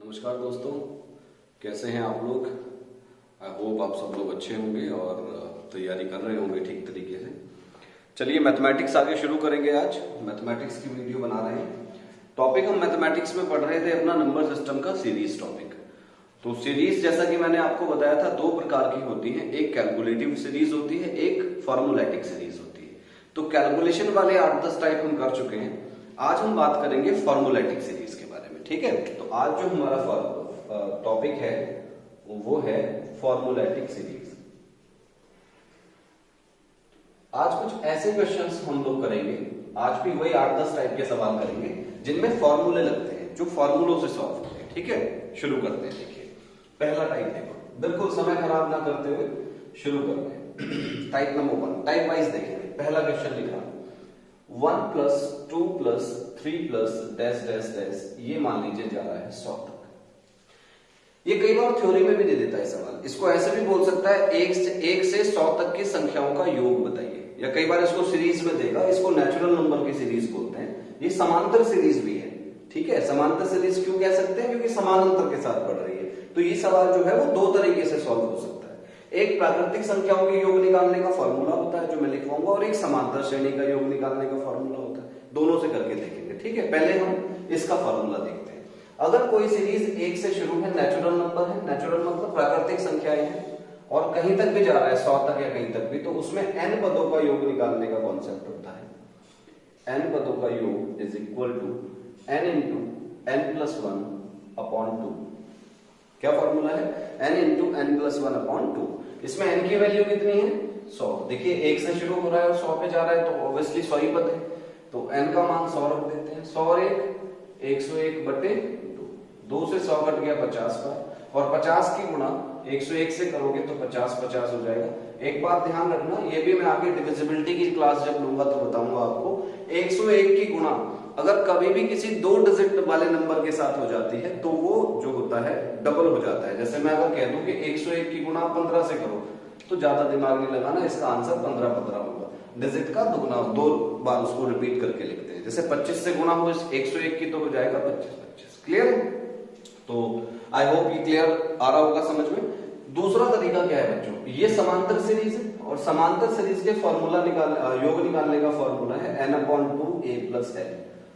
नमस्कार दोस्तों, कैसे हैं आप लोग। आई होप आप सब लोग अच्छे होंगे और तैयारी कर रहे होंगे ठीक तरीके से। चलिए मैथमेटिक्स आगे शुरू करेंगे। आज मैथमेटिक्स की वीडियो बना रहे हैं। टॉपिक हम मैथमेटिक्स में पढ़ रहे थे अपना नंबर सिस्टम का सीरीज टॉपिक। तो सीरीज जैसा कि मैंने आपको बताया था दो प्रकार की होती है, एक कैलकुलेटिव सीरीज होती है, एक फॉर्मूलेटिक सीरीज होती है। तो कैलकुलेशन वाले 8-10 टाइप हम कर चुके हैं। आज हम बात करेंगे फॉर्मूलेटिक सीरीज के बारे में, ठीक है। तो आज जो हमारा टॉपिक है वो है फॉर्मूलेटिक सीरीज। आज कुछ ऐसे क्वेश्चंस हम लोग करेंगे, आज भी वही 8-10 टाइप के सवाल करेंगे जिनमें फॉर्मूले लगते हैं, जो फॉर्मूलों से सॉल्व होते हैं, ठीक है। शुरू करते हैं। देखिए पहला टाइप देखो, बिल्कुल समय खराब ना करते हुए शुरू करते हैं। टाइप नंबर 1 टाइप वाइज देखेंगे। पहला क्वेश्चन लिखा 1 + 2 + 3 + डैश डैश डैश, ये मान लीजिए जा रहा है 100 तक। ये कई बार थ्योरी में भी दे देता है सवाल। इसको ऐसे भी बोल सकता है 1 से 100 तक की संख्याओं का योग बताइए, या कई बार इसको सीरीज में देगा, इसको नेचुरल नंबर की सीरीज बोलते हैं। ये समांतर सीरीज भी है, ठीक है। समांतर सीरीज क्यों कह सकते हैं? क्योंकि समानांतर के साथ बढ़ रही है। तो ये सवाल जो है वो दो तरीके से सॉल्व हो सकता है। एक प्राकृतिक संख्याओं के योग निकालने का फॉर्मूला होता है जो मैं लिखवाऊंगा, और एक समांतर श्रेणी का योग निकालने का फॉर्मूला होता है। दोनों से करके देखेंगे, ठीक है। पहले हम इसका फॉर्मूला देखते हैं। अगर कोई सीरीज 1 से शुरू है, नेचुरल नंबर है, नेचुरल मतलब प्राकृतिक संख्याएं हैं, और कहीं तक भी जा रहा है 100 तक या कहीं तक भी, तो उसमें n पदों का योग निकालने का कॉन्सेप्ट होता है। n पदों का योग is equal to n into n+1/2। क्या फॉर्मूला है? n into n+1/2। इसमें n की वैल्यू कितनी है? 100। देखिए 1 से शुरू हो रहा है और 100 पे जा रहा है, तो ऑब्वियसली 100 ही पद है, तो n का मान 100 रख देते हैं। 100 और 1 101/2। 2 से 100 कट गया 50 बार, और 50 की गुणा 101 से करोगे तो 50 हो जाएगा। एक बात ध्यान रखना, ये भी मैं आगे डिविजिबिलिटी की क्लास जब लूंगा तो बताऊंगा आपको। 101 की गुणा अगर कभी भी किसी 2 डिजिट वाले नंबर के साथ हो जाती है तो वो जो होता है डबल हो जाता है। जैसे मैं अगर कह दूं कि 101 की गुणा 15 से करो, तो ज्यादा दिमाग नहीं लगाना, इसका आंसर 15 होगा। डिजिट का दुगुना, 2 बार उसको रिपीट करके लिखते हैं। जैसे 25 से गुणा हो 101 की तो हो जाएगा 25। क्लियर है? तो आई होप ये क्लियर आ रहा होगा समझ में। दूसरा तरीका क्या है बच्चों, ये समांतर सीरीज है, और समांतर सीरीज के फॉर्मूला योग निकालने का फॉर्मूला है n/2a+n।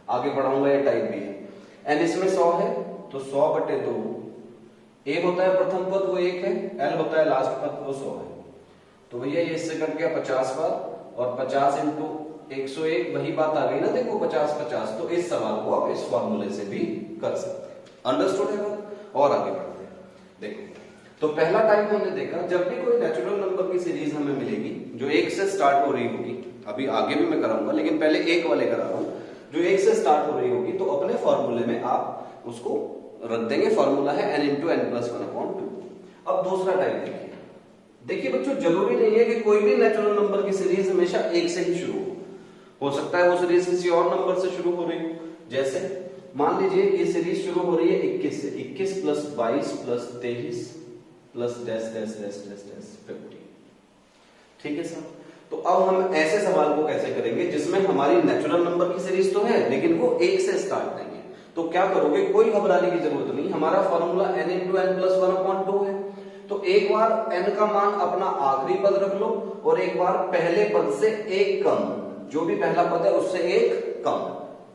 आगे बढ़ाऊंगा, ये टाइप भी है। n इसमें 100 है तो 100/2। a होता है प्रथम पद, वो 1 है, l होता है लास्ट पद, वो 100 है। तो भैया ये इससे कट गया 50 बार, और 50 इंटू 101, वही बात आ गई ना, देखो 50-50। तो इस सवाल को आप इस फॉर्मूले से भी कर सकते हैं। अंडरस्टूड है बात? और आगे बढ़ते हैं। देखो तो पहला टाइप हमने देखा, जब भी कोई नेचुरल नंबर की सीरीज हमें मिलेगी जो 1 से स्टार्ट हो रही होगी, अभी आगे भी मैं कराऊंगा लेकिन पहले 1 वाले करा रहा हूं, जो 1 से स्टार्ट हो रही होगी, तो अपने फॉर्मूले में आप उसको रख देंगे। फॉर्मूला है n इंटू n+1/2। अब दूसरा टाइप देखिए बच्चों, जरूरी नहीं है कि कोई भी नेचुरल नंबर की सीरीज हमेशा 1 से ही शुरू हो सकता है वो सीरीज किसी और नंबर से शुरू हो रही हो। जैसे मान लीजिए ये सीरीज शुरू हो रही है 21 से, 21 + 22 + 23 + dash dash dash dash dash 50। ठीक है सर। तो अब हम ऐसे सवाल को कैसे करेंगे जिसमें हमारी नेचुरल नंबर की सीरीज तो है लेकिन वो 1 से स्टार्ट नहीं है। तो क्या करोगे, कोई घबराने की जरूरत नहीं। हमारा फॉर्मूला n इंटू n+1/2 है। तो एक बार n का मान अपना आखिरी पद रख लो, और एक बार पहले पद से एक कम, जो भी पहला पद है उससे एक कम।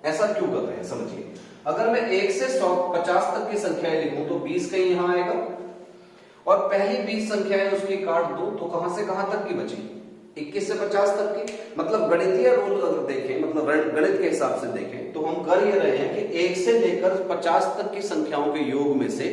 ऐसा क्यों कर रहे हैं समझिए। अगर मैं 1 से 150 तक की संख्याएं लिखूं तो 20 कहीं यहां आएगा, और पहली 20 संख्याएं उसकी काट दूं तो कहां से कहां तक की बची? 21 से 50 तक की। मतलब गणितीय रूल अगर देखें, मतलब गणित के हिसाब से देखें, तो हम कर ये रहे हैं कि 1 से लेकर 50 तक की संख्याओं के योग में से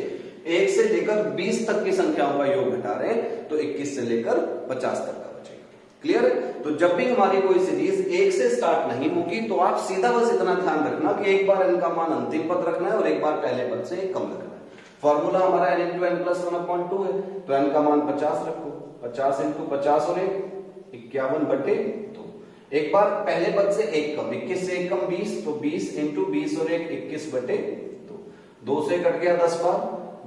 1 से लेकर 20 तक की संख्याओं का योग घटा रहे हैं, तो 21 से लेकर 50 तक का बचेगा। क्लियर है? तो जब भी हमारी कोई सीरीज 1 से स्टार्ट नहीं होगी तो आप सीधा बस इतना ध्यान रखना कि एक बार n का मान अंतिम पद रखना है और एक बार पहले पद से एक कम रखना है। फॉर्मूला हमारा n इंटू n+1/2 है, तो n का मान 50 रखो। 50 इंटू 50 और 1 51/2। एक बार पहले पद से एक कम, 21 से एक कम 20, तो 20 इंटू 20 और 1 21/2। 2 से कट गया 10 बार,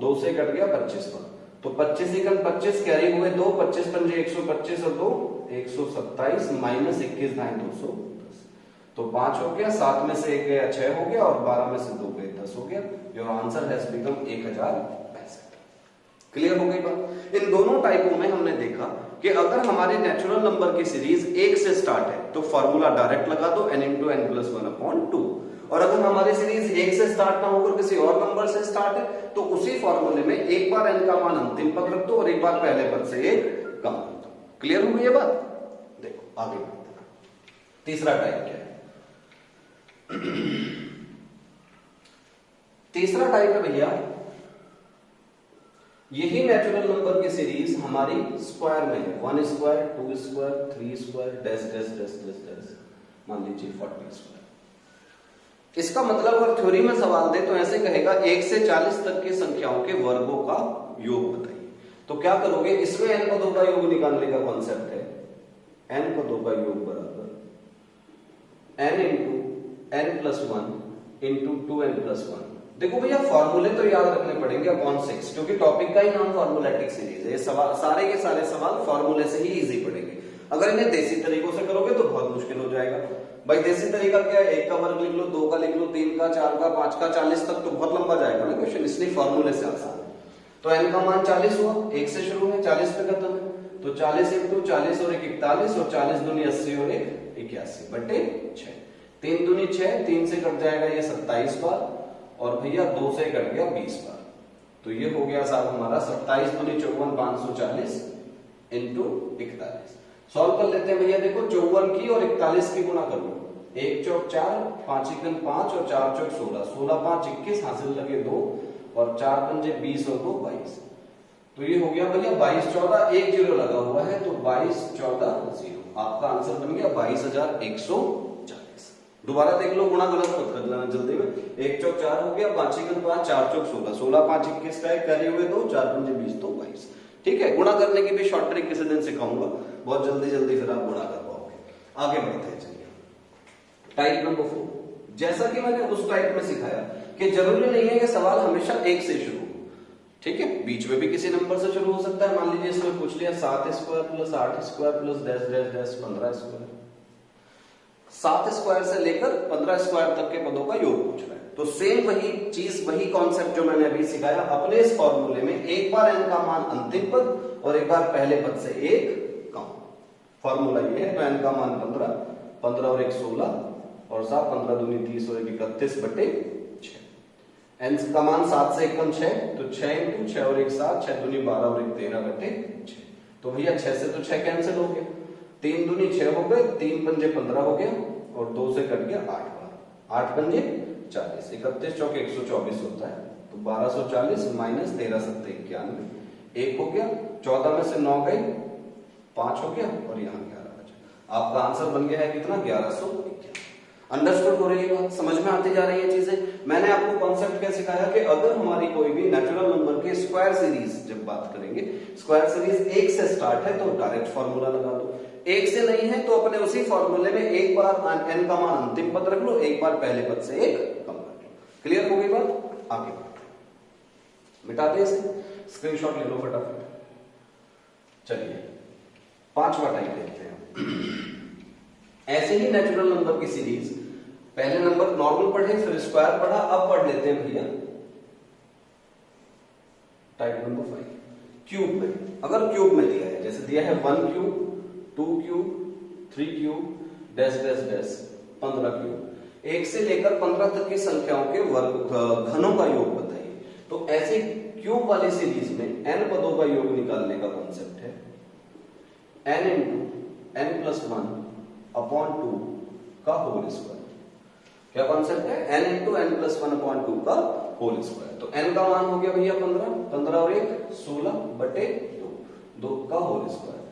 2 से कट गया 25 बार, तो 25 × 25 कैरी हुए 2, 25 × 125 और 2 127 -21 = 210। तो 5 हो गया, 7 में से 1 गया 6 हो गया, और 12 में से 2 गए 10 हो गया। Your answer has become 1065। Clear हो गई बात? इन दोनों टाइपों में हमने देखा कि अगर हमारे नेचुरल नंबर की सीरीज 1 से स्टार्ट है तो फॉर्मूला डायरेक्ट लगा दो n × n+1/2, और अगर हमारी सीरीज 1 से स्टार्ट ना होकर किसी और नंबर से स्टार्ट है तो उसी फॉर्मूले में एक बार n का मान अंतिम पद रख दो और एक बार पहले पद से 1 कम कर दो। क्लियर हो गई ये बात? देखो आगे बढ़ते हैं। तीसरा टाइप क्या है? तीसरा टाइप है भैया, यही नेचुरल नंबर की सीरीज हमारी स्क्वायर में है, 1 square, 2 square, 3 square, dash dash dash dash dash, मान लीजिए 40 स्क्वायर। इसका मतलब अगर थ्योरी में सवाल दे तो ऐसे कहेगा 1 से 40 तक की संख्याओं के वर्गों का योग बताइए। तो क्या करोगे, इसमें n पदों का योग निकालने का कॉन्सेप्ट है, n पदों का योग बराबर n × n+1 × 2n+1। देखो भैया फॉर्मूले तो याद रखने पड़ेंगे अपॉन 6, क्योंकि टॉपिक का ही नाम फॉर्मूलेटिक सीरीज है। ये सवाल सारे के सारे सवाल फॉर्मूले से ही इजी पड़ेंगे। अगर इन्हें देसी तरीकों से करोगे तो बहुत मुश्किल हो जाएगा। भाई देसी तरीका क्या है, 1 का वर्ग लिख लो, 2 का लिख लो, 3 का, 4 का, 5 का, 40 तक तो बहुत लंबा जाएगा ना क्वेश्चन, इसलिए फॉर्मूले से आसान है। तो n का मान 40 हुआ, 1 से शुरू है, 40 पे खत्म है, तो 40 × 40 और 1 41, और 40 दूनी 80 और 1 81/6। 3 दूनी 6, 3 से कट जाएगा ये 27 बार, और भैया 2 से कट गया 20 बार। तो ये हो गया साहब हमारा 27 दूनी 54, 540 × 41। सॉल्व कर लेते हैं भैया। देखो 54 की और 41 की गुणा कर लो, 1 चौक 4, 5 × 5 और 4 चौक 16, 16 5 21, हासिल लगे 2, और 4 पंजे 20 और 2 22। तो ये हो गया भैया 22 14, 1 0 लगा हुआ है, तो 22 14 0। आपका आंसर बन गया 22,140। दोबारा देख लो, गुणा गलत मत कर लेना जल्दी में। 1 चौक 4 हो गया, 5 × 5, 4 चौक 16, 16 5 21 का है, करे हुए 2, 4 पंजे 20 तो 22। ठीक है, गुणा करने की भी शॉर्ट ट्रिक किसी दिन सिखाऊंगा, बहुत जल्दी जल्दी फिर आप गुणा कर पाओगे। आगे बढ़ते हैं, चलिए टाइप नंबर 4। जैसा कि मैंने उस टाइप में सिखाया कि जरूरी नहीं है कि सवाल हमेशा 1 से शुरू हो, ठीक है, बीच में भी किसी नंबर से शुरू हो सकता है। मान लीजिए इसमें पूछ लिया 7 square + 8 square + dash dash dash 15 square. 7 square से लेकर 15 स्क्वायर तक के पदों का योग पूछ रहा है। तो सेम वही चीज, वही कॉन्सेप्ट जो मैंने अभी सिखाया, अपने इस फॉर्मूले में एक बार n का मान अंतिम पद और एक बार पहले पद से 1 कम। फॉर्मूला ये है, तो n का मान 15, 15 और 1 16, और 7 15 दूनी 30 और 1 31/6। n का मान 7 से 1 कम 6, तो 6 × 6 और 1 7, 6 दूनी 12 और 1 13/6। तो भैया 6 से तो 6 कैंसिल हो गया, 3 दूनी 6 हो गए, 3 पंजे 15 हो गया, और 2 से कट गया 8 बार, 8 पंजे 40, 31 चौक 124 होता है, तो 1240 - 13 7 91, 1 हो गया, 14 में से 9 गए, 5 हो गया, और यहाँ 11 बचा। आपका आंसर बन गया है कितना, 1191। अंडरस्टूड हो रही है बात, समझ में आती जा रही है चीजें। मैंने आपको कॉन्सेप्ट क्या सिखाया कि अगर हमारी कोई भी नेचुरल नंबर की स्क्वायर सीरीज, जब बात करेंगे स्क्वायर सीरीज 1 से स्टार्ट है तो डायरेक्ट फॉर्मूला लगा दो, 1 से नहीं है तो अपने उसी फॉर्मूले में एक बार n का मान अंतिम पद रख लो, एक बार पहले पद से 1 कम कर लो। क्लियर हो गई बात? आगे मिटाते हैं इसे, स्क्रीनशॉट ले लो फटाफट। चलिए 5वां टाइप देखते हैं। ऐसे ही नेचुरल नंबर की सीरीज, पहले नंबर नॉर्मल पढ़े, फिर स्क्वायर पढ़ा, अब पढ़ लेते हैं भैया टाइप नंबर 5 क्यूब में। अगर क्यूब में दिया है, जैसे दिया है 1 cube, 2 cube, 3 cube, dash dash dash 15 cube, 1 से लेकर 15 तक की संख्याओं के वर्ग घनों का योग बताइए। तो ऐसे क्यूब वाली सीरीज में n पदों का योग निकालने का कॉन्सेप्ट है n × n+1/2 का होल स्क्वायर। क्या कॉन्सेप्ट है? n × n+1/2 का होल स्क्वायर। तो n का मान हो गया भैया 15, 15 और 1 16/2, 2 का होल स्क्वायर।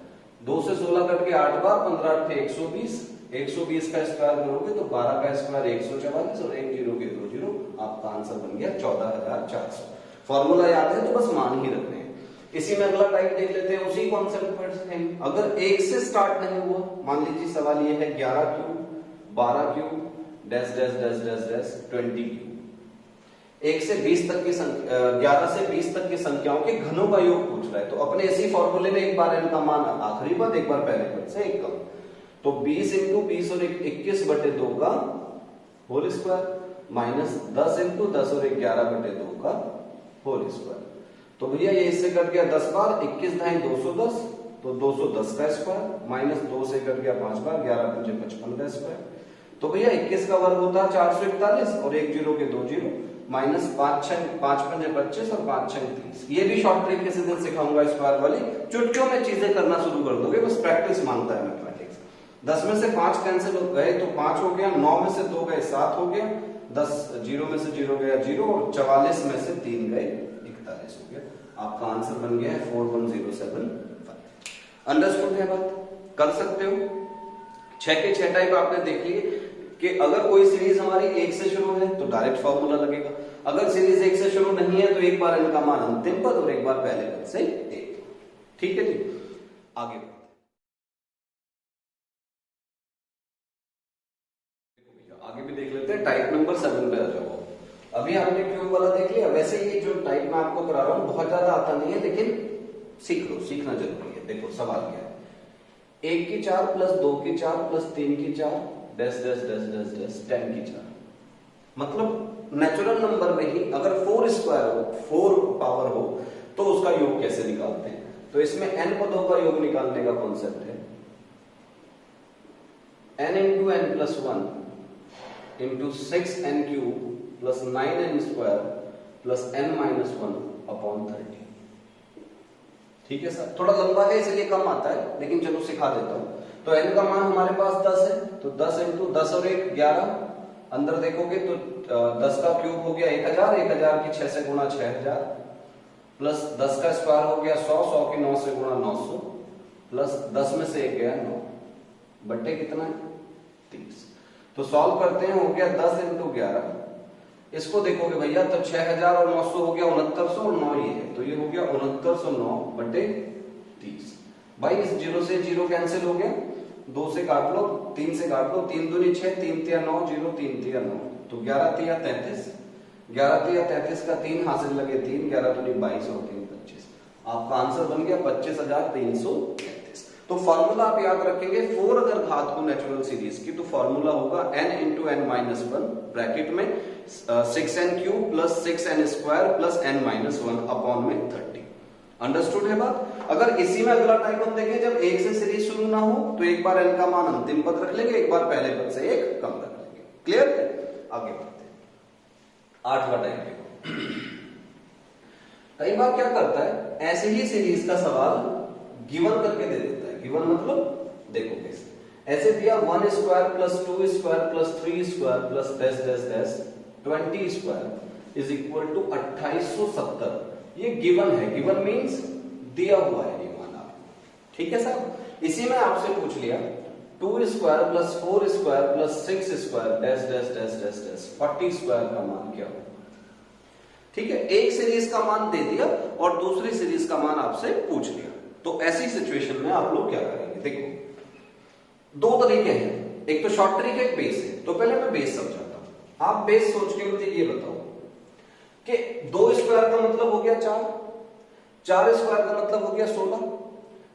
2 से 16 कट के 8 बार, 15 8 120, 120 का स्क्वायर करोगे तो 12 का स्क्वायर 144, और 1 0 के 2 0। आपका आंसर बन गया 14,400। फॉर्मूला याद है तो बस मान ही रखने हैं। इसी में अगला टाइप देख लेते हैं, उसी कॉन्सेप्ट पर हैं। अगर 1 से स्टार्ट नहीं हुआ, मान लीजिए सवाल ये है 11 cube, 12 cube, dash dash dash dash dash 20 cube. 1 से 20 तक की संख्या, 11 से 20 तक की संख्याओं के घनों का योग पूछ रहा है। तो अपने इसी फॉर्मूले में एक बार n का मान आखिरी पद, एक बार पहले पद से 1 कम। तो 20 इंटू 20 और 21 बटे 2 का होल स्क्वायर माइनस 10 इंटू 10 और 11 बटे 2 का होल स्क्वायर। तो भैया ये इससे कट गया 10 बार, 21 ढाई 210, तो 210 का स्क्वायर माइनस 2 से कट गया 5 बार, 11 पंजे 55 का स्क्वायर। तो भैया 21 का वर्ग होता है 441 और 1 जीरो के 2 जीरो माइनस 5 पंजे 25 और 5 छंग 30। ये भी शॉर्ट ट्रिक किसी दिन सिखाऊंगा स्क्वायर वाली, चुटकियों में चीजें करना शुरू कर दोगे, बस प्रैक्टिस मांगता है मैथमेटिक्स। 10 में से 5 कैंसिल हो गए तो 5 हो गया, 9 में से 2 गए 7 हो गया, 10 जीरो में से 0 गया 0 और 44 में से 3 गए 41 हो गया। आपका आंसर बन गया है 41075। अंडरस्टूड है बात? कर सकते हो। 6 के 6 टाइप आपने देख लिए कि अगर कोई सीरीज हमारी 1 से शुरू है तो डायरेक्ट फॉर्मूला लगेगा, अगर सीरीज 1 से शुरू नहीं है तो एक बार इनका मान अंतिम पद और एक बार पहले पद से 1। ठीक है जी, आगे आगे भी देख लेते हैं। टाइप नंबर 7 पे आ जाओ। अभी हमने क्यूब वाला देख लिया। वैसे ये जो टाइप मैं आपको करा रहा हूं बहुत ज्यादा आता नहीं है, लेकिन सीख लो, सीखना जरूरी है। देखो सवाल क्या है, 1 की 4 प्लस 2 की 4 प्लस 3 की 4 dash dash dash dash dash 10 की 4। मतलब नेचुरल नंबर में ही अगर 4 स्क्वायर हो, 4 पावर हो, तो उसका योग कैसे निकालते हैं? तो इसमें n पदों का योग निकालने का कॉन्सेप्ट है n into N plus 1 into 6n cube plus 9n square plus n minus 1 upon 30। ठीक है सर, थोड़ा लंबा है इसलिए कम आता है, लेकिन चलो सिखा देता हूं। तो n का मान हमारे पास 10 है, तो 10 इंटू 10 और 1 11। अंदर देखोगे तो 10 का क्यूब हो गया 1000, 1000 की 6 से गुणा 6000 प्लस 10 का स्क्वायर हो गया 100, 100 की 9 से गुणा 900 प्लस 10 में से 1 गया 9 बट्टे कितना है 30। तो सॉल्व करते हैं, हो गया 10 इंटू 11। इसको देखोगे भैया तो 6000 और 900 हो गया 6900 और 9 ये है, तो ये हो गया 6909 बटे 30। भाई इस 0 से 0 कैंसिल हो गया, 2 से काट लो, 3 से काट लो, 3 दूनी 6, 3 तिया 9, 0 3 तिया 9, तो 11 तिया 33, 11 तिया 33 का 3 हासिल लगे 3, 11 दूनी 22 और 3 25। आपका आंसर बन गया 25333। तो फॉर्मूला आप याद रखेंगे, 4 अगर घात को नेचुरल सीरीज की तो फॉर्मूला होगा n into n minus 1 bracket में 6n cube plus 6n square plus n minus 1 upon में 30। अंडरस्टूड है बात? अगर इसी में अगला टाइप हम देखें, जब 1 से सीरीज शुरू ना हो तो एक बार n का मान अंतिम पद रख लेंगे, एक बार पहले पद से 1 कम रख लेंगे। क्लियर है? आगे बढ़ते हैं। 8वां टाइप देखो। कई बार क्या करता है, ऐसे ही सीरीज का सवाल गिवन करके दे देता है। गिवन मतलब देखो कैसे, ऐसे दिया 1 square plus 2 square plus 3 square plus dash dash dash 20 square is equal to 2870। ये गिवन है, गिवन मींस दिया हुआ है ये मान आपको। ठीक है साहब, इसी में आपसे पूछ लिया 2 square plus 4 square plus 6 square dash dash dash dash dash 40 square का मान क्या होगा? ठीक है, एक सीरीज का मान दे दिया और दूसरी सीरीज का मान आपसे पूछ लिया, तो ऐसी सिचुएशन में आप लोग क्या करेंगे? देखो 2 तरीके हैं, एक तो शॉर्ट ट्रिक है, एक बेस है। तो पहले मैं बेस समझाता हूं। आप बेस सोच के मुझे ये बताओ कि 2 स्क्वायर का मतलब हो गया 4, 4 स्क्वायर का मतलब हो गया 16,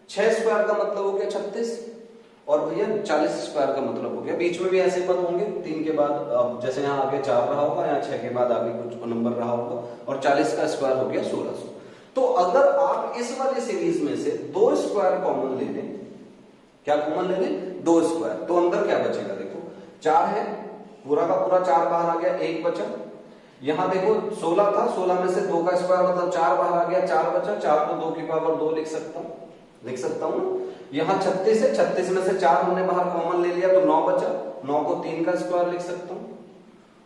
6 स्क्वायर का मतलब हो गया 36 और भैया 40 स्क्वायर का मतलब हो गया, बीच में भी ऐसे पद होंगे 3 के बाद, जैसे यहाँ आगे 4 रहा होगा, यहाँ 6 के बाद आगे कुछ नंबर रहा होगा और 40 का स्क्वायर हो गया 1600। तो अगर आप इस वाली सीरीज में से 2 स्क्वायर कॉमन ले लें, क्या कॉमन ले लें? 2 स्क्वायर, तो अंदर क्या बचेगा? देखो 4 है, पूरा का पूरा 4 बाहर आ गया, 1 बचा। यहां देखो 16 था, 16 में से 2 का स्क्वायर मतलब 4 बाहर आ गया, 4 बचा। 4 को 2 की पावर 2 लिख सकता हूं। यहां 36 है, 36 में से 4 हमने बाहर कॉमन ले लिया तो 9 बचा, 9 को 3 का स्क्वायर लिख सकता हूं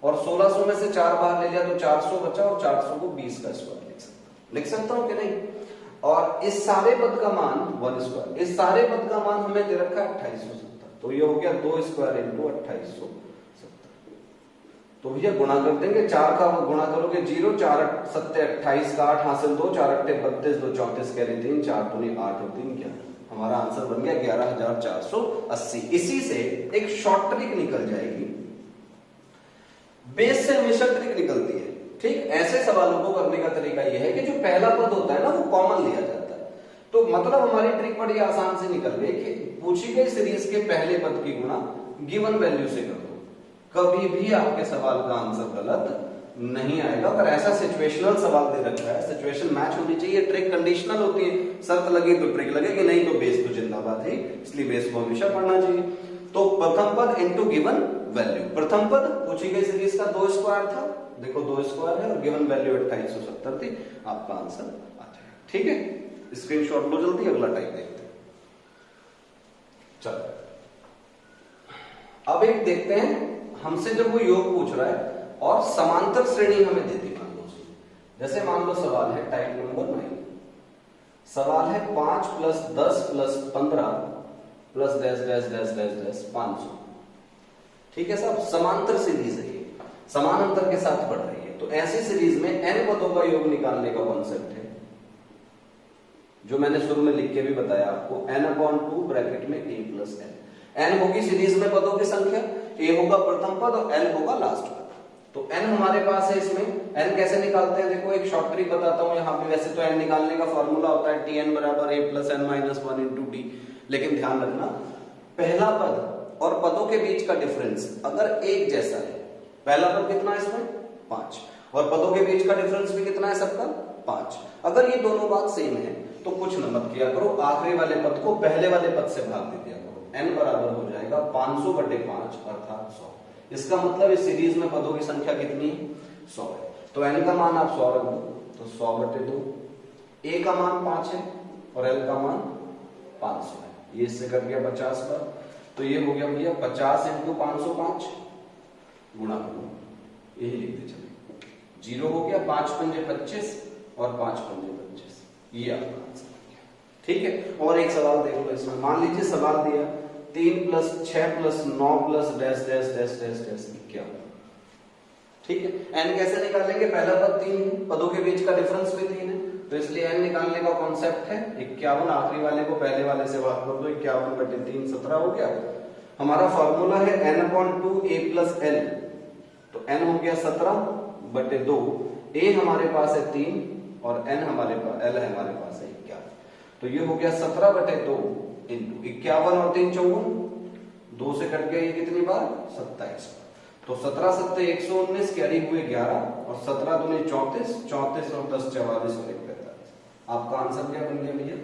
और 1600 में से 4 बाहर ले लिया तो 400 बचा और 400 को 20 का स्क्वायर लिख सकता हूं कि नहीं? और इस सारे पद का मान 1 स्क्वायर, इस सारे पद का मान हमें दे रखा है 2870, तो ये हो गया 2 स्क्वायर इंटू 2870। तो भैया गुणा कर देंगे, 4 का गुणा करोगे 0, 4 7 28 का 8 हासिल 2, 4 8 32, 2 34 कैरी 3, 4 दूनी 8 और 3 11। हमारा आंसर बन गया 11480। इसी से एक शॉर्ट ट्रिक निकल जाएगी, बेस से हमेशा ट्रिक निकलती है। ठीक, ऐसे सवालों को करने का तरीका यह है कि जो पहला पद होता है ना वो कॉमन लिया जाता है। तो मतलब हमारी ट्रिक बड़ी आसान से निकल गई कि पूछी गई सीरीज के पहले पद की गुणा गिवन वैल्यू से कर दो, कभी भी आपके सवाल का आंसर गलत नहीं आएगा। अगर ऐसा सिचुएशनल सवाल दे रखा है, सिचुएशन मैच होनी चाहिए, ट्रिक कंडीशनल होती है, शर्त लगी तो ट्रिक लगेगी, नहीं तो बेस तो जिंदाबाद है, इसलिए बेस को हमेशा पढ़ना चाहिए। तो प्रथम पद इनटू गिवन वैल्यू, प्रथम पद पूछी गई सीरीज का 2 स्क्वायर था, देखो 2 स्क्वायर है और गिवन वैल्यू 2870 थी, आपका आंसर आ जाएगा। ठीक है, स्क्रीनशॉट लो जल्दी, अगला टाइप देखते हैं। चलो अब एक देखते हैं, हमसे जब वो योग पूछ रहा है और समांतर श्रेणी हमें देती, मान लो जैसे मान लो सवाल है टाइप नंबर 9, सवाल है 5 + 10 + 15 + dash dash dash dash dash 500। ठीक है साहब, समांतर सीरीज है, ये समान अंतर के साथ बढ़ रही है। तो ऐसी सीरीज में n पदों का योग निकालने का कॉन्सेप्ट है जो मैंने शुरू में लिख के भी बताया आपको, n/2 ब्रैकेट में a + n। n होगी सीरीज में पदों की संख्या, a होगा प्रथम पद और l होगा लास्ट पद। तो n हमारे पास है, इसमें n कैसे निकालते हैं, देखो एक शॉर्ट ट्रिक बताता हूं यहाँ पे। वैसे तो n निकालने का फॉर्मूला होता है tn = a + n - 1 × d, लेकिन ध्यान रखना पहला पद और पदों के बीच का डिफरेंस अगर एक जैसा है, पहला पद कितना है इसमें 5 और पदों के बीच का डिफरेंस भी कितना है सबका 5, अगर ये दोनों बात सेम है तो कुछ न मत किया करो, आखिरी वाले पद को पहले वाले पद से भाग दे दिया करो, n बराबर हो जाएगा 500/5 अर्थात 100। इसका मतलब इस सीरीज में पदों की संख्या कितनी है 100 है। तो n का मान आप 100 रख दो, तो 100/2, a का मान 5 है और l का मान 500 है, ये इससे कट गया 50 बार, तो ये हो गया भैया 50 × 505 गुणा करो, यही लिखते चले, 0 हो गया, 5 × 5 = 25 और 5 × 5 = 25, ये आपका आंसर हो गया। ठीक है, और एक सवाल देख लो इसमें, मान लीजिए सवाल दिया 3 + 6 + 9 + dash dash dash dash dash 51। ठीक है, n कैसे निकालेंगे, पहला पद 3 है, पदों के बीच का डिफरेंस भी 3 है, तो इसलिए n निकालने का कॉन्सेप्ट है 51, आखिरी वाले को पहले वाले से भाग कर दो, 51/3 17 हो गया। हमारा फॉर्मूला है n/2 a + l, तो n हो गया 17/2, a हमारे पास है 3 और n हमारे पास l हमारे पास है 51, तो ये हो गया 17/2 × 51 और 3 54, 2 से कट गया, ये कितनी बार 27, तो 17 × 7 = 119, कैरी हुए 11 और 17 दूनी 34, 34 और 10 = 44 और 1 45। आपका आंसर क्या बन गया भैया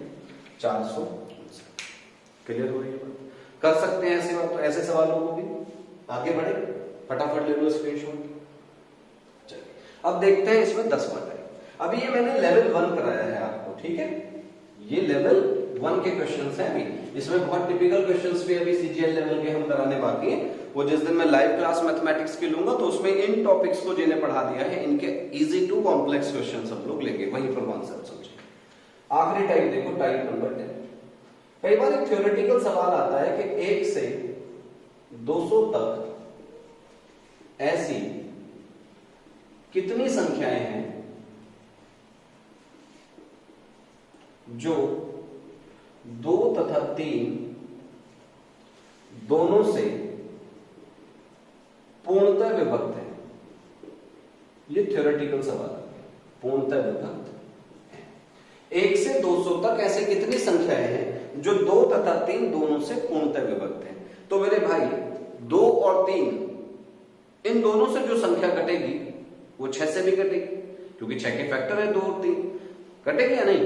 459। क्लियर हो रही है बात, कर सकते हैं ऐसी बात, तो ऐसे सवालों को भी आगे बढ़े, फटाफट ले लो स्क्रीनशॉट। चलिए अब देखते हैं इसमें 10वां टाइप। अभी ये मैंने लेवल 1 कराया है आपको, ठीक है, ये लेवल 1 के क्वेश्चंस हैं। अभी इसमें बहुत टिपिकल क्वेश्चंस भी अभी सीजीएल लेवल के हम कराने बाकी हैं, वो जिस दिन मैं लाइव क्लास मैथमेटिक्स की लूंगा तो उसमें इन टॉपिक्स को जिन्हें पढ़ा दिया है इनके इजी टू कॉम्प्लेक्स क्वेश्चंस हम लोग लेंगे, वहीं पर कॉन्सेप्ट समझेंगे। आखिरी टाइप देखो, टाइप नंबर 10। कई बार एक थ्योरेटिकल सवाल आता है कि 1 से 200 तक ऐसी कितनी संख्याएं हैं जो 2 तथा 3 दोनों से पूर्णतः विभक्त है। ये थ्योरेटिकल सवाल है, पूर्णतः विभक्त है। 1 से 200 तक ऐसे कितनी संख्याएं हैं जो 2 तथा 3 दोनों से पूर्णतः विभक्त है। तो मेरे भाई 2 और 3 इन दोनों से जो संख्या कटेगी वो 6 से भी कटेगी, क्योंकि 6 के फैक्टर है 2 और 3, कटेगी या नहीं।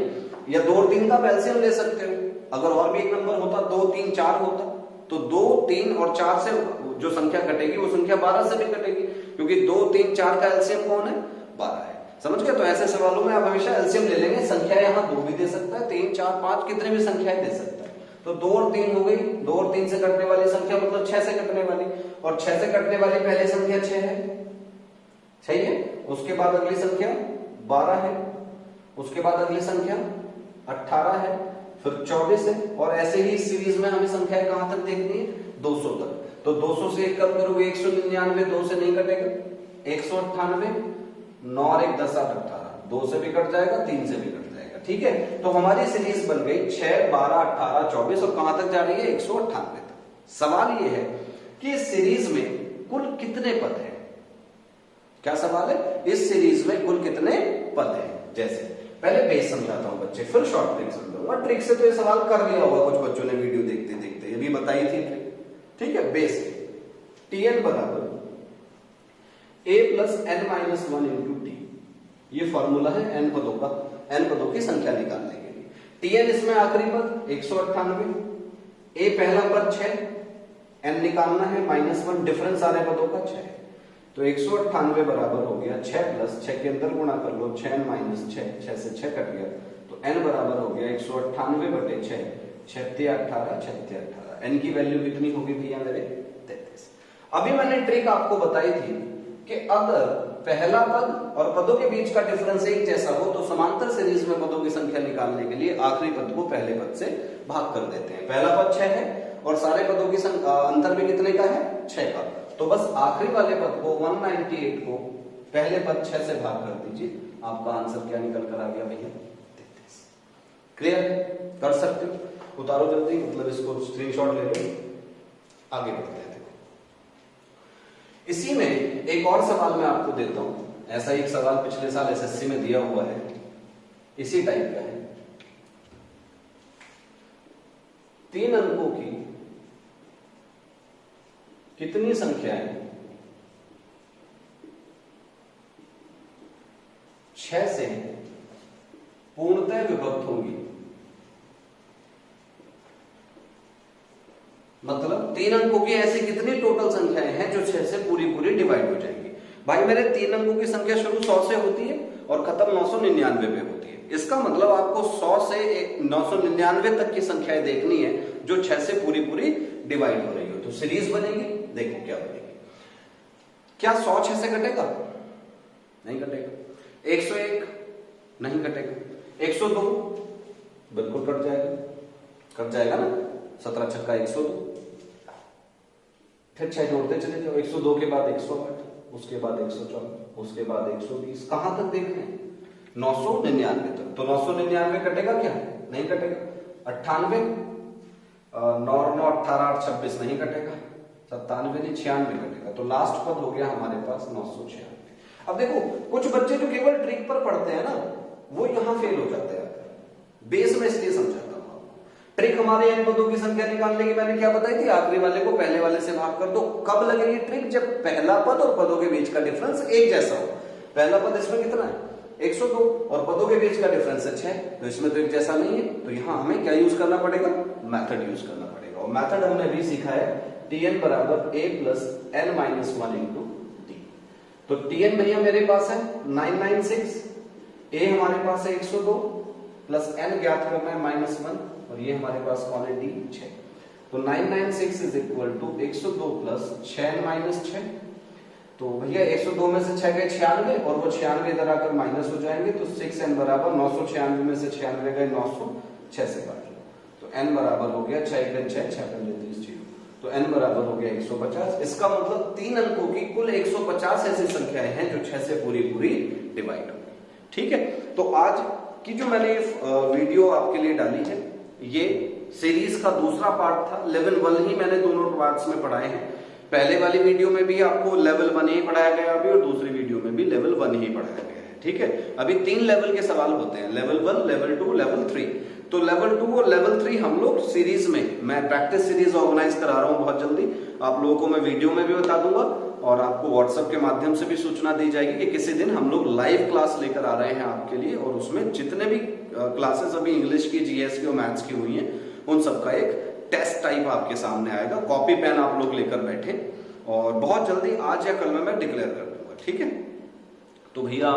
या 2 और 3 का एलसीएम ले सकते हो, अगर और भी एक नंबर होता 2 3 4 होता, तो 2 3 और 4 से जो संख्या कटेगी वो संख्या 12 से भी कटेगी, क्योंकि 2 3 4 का एलसीएम कौन है 12 है। समझ गए। तो ऐसे सवालों में आप हमेशा एलसीएम ले लेंगे, संख्या यहाँ 2 भी दे सकता है, 3 4 5 कितने भी संख्याएं दे सकता है। तो 2 और 3 हो गई, 2 और 3 से कटने वाली संख्या मतलब 6 से कटने वाली, और 6 से कटने वाली पहली संख्या 6 है, सही है। उसके बाद अगली संख्या 12 है, उसके बाद अगली संख्या 18 है, फिर 24 है, और ऐसे ही सीरीज में हमें संख्याएं कहां तक देखनी है 200 तक। तो 200 से 1 कम करोगे 199, 2 से नहीं कटेगा, 198, 9 और 1 10 8 18, 2 से भी कट जाएगा, 3 से भी कट जाएगा, ठीक है। तो हमारी सीरीज बन गई 6 12 18 24 और कहां तक जा रही है 198 तक। सवाल ये है कि इस सीरीज में कुल कितने पद हैं। क्या सवाल है, इस सीरीज में कुल कितने पद हैं। जैसे पहले बेस समझाता हूं बच्चे, फिर शॉर्ट ट्रिक समझाऊंगा। ट्रिक से तो ये सवाल कर लिया होगा कुछ बच्चों ने वीडियो देखते देखते, ये भी बताई थी ट्रिक, ठीक है। बेस Tn बराबर a plus N minus one into T, ये फॉर्मूला है n पदों का, n पदों की संख्या निकालने के लिए। Tn इसमें आखिरी पद 198, a पहला पद 6, n निकालना है -1, डिफरेंस सारे पदों का 6, तो 198 बराबर हो गया 6 प्लस 6 के अंदर गुणा कर लो, 6 माइनस 6, 6 से 6 कट गया, तो n बराबर हो गया 198 बटे 6, 6 18, 6 18, n की वैल्यू कितनी होगी भैया मेरे 33। अभी मैंने ट्रिक आपको बताई थी कि अगर पहला पद और पदों के बीच का डिफरेंस एक जैसा हो तो समांतर सीरीज में पदों की संख्या निकालने के लिए आखिरी पद को पहले पद से भाग कर देते हैं। पहला पद 6 है और सारे पदों की अंतर भी कितने का है 6 का, तो बस आखिरी वाले पद को 198 को पहले पद 6 से भाग कर दीजिए, आपका आंसर क्या निकल कर आ गया भैया 33। क्लियर कर सकते हो, उतारो जल्दी, मतलब इसको स्क्रीनशॉट ले लो, आगे बढ़ते हैं। इसी में एक और सवाल मैं आपको देता हूं, ऐसा एक सवाल पिछले साल एसएससी में दिया हुआ है, इसी टाइप का है। 3 अंकों की कितनी संख्याएं 6 से पूर्णतः विभक्त होंगी, मतलब 3 अंकों की ऐसी कितनी टोटल संख्याएं हैं जो 6 से पूरी पूरी डिवाइड हो जाएंगी। भाई मेरे 3 अंकों की संख्या शुरू 100 से होती है और खत्म 999 पे होती है, इसका मतलब आपको 100 से 999 तक की संख्याएं देखनी है जो 6 से पूरी पूरी डिवाइड हो रही हो, तो सीरीज बनेगी। देखो क्या बनेगी, क्या 100 6 से कटेगा? नहीं कटेगा। 101 नहीं कटेगा। 102 बिल्कुल कट जाएगा ना, 17 छक्का 102, फिर 6 जोड़ते चले जाओ, 102 के बाद 108, उसके बाद 114, उसके बाद 120, कहां तक देखना है 999 तक, तो 999 कटेगा क्या? नहीं कटेगा। 98 9 9 18 8 26 नहीं कटेगा, 97 नहीं 96 कटेगा, तो लास्ट पद हो गया हमारे पास 996। अब देखो कुछ बच्चे जो केवल ट्रिक पर पढ़ते हैं ना, वो यहां फेल हो जाते हैं। बेस में इसलिए समझाता हूं, ट्रिक हमारे n पदों की संख्या निकालने की मैंने क्या बताई थी, आखिरी वाले को पहले वाले से भाग कर दो। कब लगेगी ट्रिक? जब पहला पद और पदों के बीच का डिफरेंस एक जैसा हो। पहला पद इसमें कितना है 102 और पदों के बीच का डिफरेंस है 6, तो इसमें तो एक जैसा नहीं है, तो यहां हमें क्या यूज करना पड़ेगा, मेथड यूज करना पड़ेगा। और मेथड हमने भी सीखा है Tn बराबर a plus n minus 1 into T. तो Tn भैया मेरे पास है 996, a हमारे पास है 102 प्लस n ज्ञात करना है -1, और ये हमारे पास कौन है d 6, तो 996 is equal to 102 plus 6 minus 6, तो भैया 102 में से 6 गए 96 और वो 96 इधर आकर माइनस हो जाएंगे, तो 6n बराबर 996 में से 96 गए 900, 6 से काट लो, तो n बराबर हो गया 6 6 6 35 0, तो n बराबर हो गया 150। इसका मतलब 3 अंकों की कुल 150 ऐसी संख्याएं हैं जो 6 से पूरी पूरी डिवाइड हो। ठीक है, तो आज की जो मैंने वीडियो आपके लिए डाली है, ये सीरीज का दूसरा पार्ट था। लेवल 1 ही मैंने दोनों पार्ट्स में पढ़ाए हैं। पहले वाली वीडियो में भी आपको लेवल 1 ही पढ़ाया गया अभी, और दूसरी वीडियो में भी लेवल 1 ही पढ़ाया गया है। ठीक है, अभी 3 लेवल के सवाल होते हैं, लेवल 1, लेवल 2, लेवल 3। तो लेवल 2 और लेवल 3 हम लोग सीरीज में, मैं प्रैक्टिस सीरीज ऑर्गेनाइज करा रहा हूं बहुत जल्दी, आप लोगों को मैं वीडियो में भी बता दूंगा और आपको व्हाट्सएप के माध्यम से भी सूचना दी जाएगी कि किसी दिन हम लोग लाइव क्लास लेकर आ रहे हैं आपके लिए, और उसमें जितने भी क्लासेस अभी इंग्लिश की, जीएस की और मैथ्स की हुई हैं, उन सबका एक टेस्ट टाइप आपके सामने आएगा। कॉपी पेन आप लोग लेकर बैठे, और बहुत जल्दी आज या कल में मैं डिक्लेयर कर दूंगा। ठीक है, तो भैया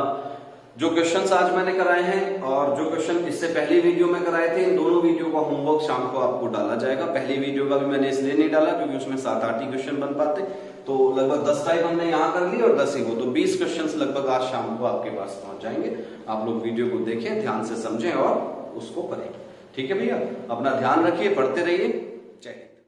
जो क्वेश्चंस आज मैंने कराए हैं और जो क्वेश्चन इससे पहली वीडियो में कराए थे, इन दोनों वीडियो का होमवर्क शाम को आपको डाला जाएगा। पहली वीडियो का भी मैंने इसलिए नहीं डाला क्योंकि उसमें 7-8 ही क्वेश्चन बन पाते, तो लगभग 10 टाइप हमने यहाँ कर ली और 10 ही वो, तो 20 क्वेश्चंस लगभग आज शाम को आपके पास पहुंच जाएंगे। आप लोग वीडियो को देखें, ध्यान से समझें और उसको करें। ठीक है भैया, अपना ध्यान रखिए, पढ़ते रहिए। जय हिंद।